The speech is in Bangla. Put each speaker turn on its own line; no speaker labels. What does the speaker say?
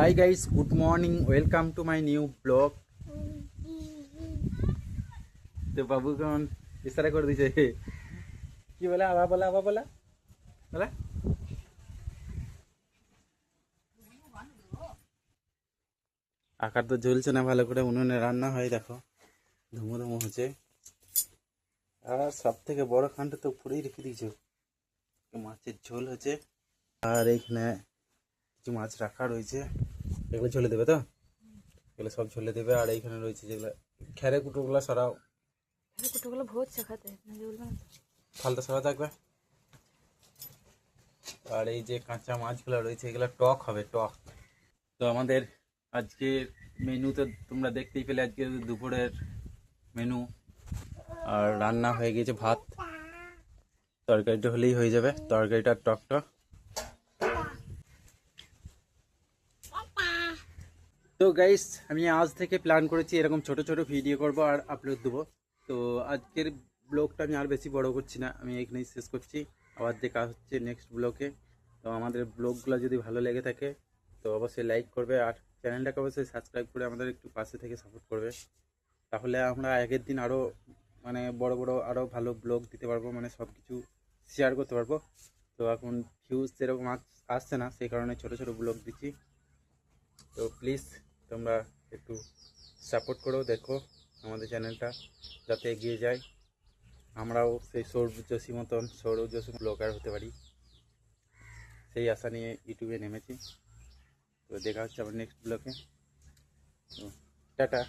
Hi guys, good morning. Welcome to my new vlog. तो बाबू कौन इस तरह कर दीजिए কি বলে আবার বলা বলা আকার তো জ্বলছে না ভালো করে উনুনে রান্না হয় দেখো ধুমো ধুমো হচ্ছে আর সব থেকে বড় খানটা তো পুরোই রেখে দিয়েছো মাছের ঝোল হচ্ছে আর এইখানে কিছু মাছ রাখা রয়েছে এগুলো ঝোলে দেবে তো এগুলো সব ঝোলে দেবে আর এইখানে রয়েছে যেগুলো খেরে কুটোগুলো সরাও
কুটোগুলো ভোজ শেখাতে না যে বলবেন
ফালতা সরা থাকবে আর এই যে কাঁচা মাছগুলো রয়েছে এগুলো টক হবে টক তো আমাদের আজকের মেনুতে তোমরা দেখতেই পেলে আজকে দুপুরের মেনু আর রান্না হয়ে গেছে ভাত তরকারিটা হলেই হয়ে যাবে তরকারিটা টকটা তো গাইস আমি আজ থেকে প্ল্যান করেছি এরকম ছোট ছোট ভিডিও করব আর আপলোড দেবো তো আজকের ব্লগটা আমি আর বেশি বড় করছি না আমি এখানেই শেষ করছি আবার দেখা হচ্ছে নেক্সট ব্লগে তো আমাদের ব্লগগুলো যদি ভালো লেগে থাকে তো অবশ্যই লাইক করবে আর চ্যানেলটাকে অবশ্যই সাবস্ক্রাইব করে আমাদের একটু পাশে থেকে সাপোর্ট করবে তাহলে আমরা আগের দিন আরও মানে বড় বড় আরও ভালো ব্লগ দিতে পারবো মানে সব কিছু শেয়ার করতে পারবো তো এখন ভিউজ সেরকম আসছে না সেই কারণে ছোট ছোট ব্লগ দিচ্ছি তো প্লিজ তোমরা একটু সাপোর্ট করো দেখো আমাদের চ্যানেলটা যাতে এগিয়ে যায় আমরাও সেই সৌরভ যোশী মতন সৌরভ যোশী ব্লগার হতে পারি সেই আশা নিয়ে ইউটিউবে নেমেছি তো দেখা হচ্ছে আমার নেক্সট ব্লগে তো টাটা।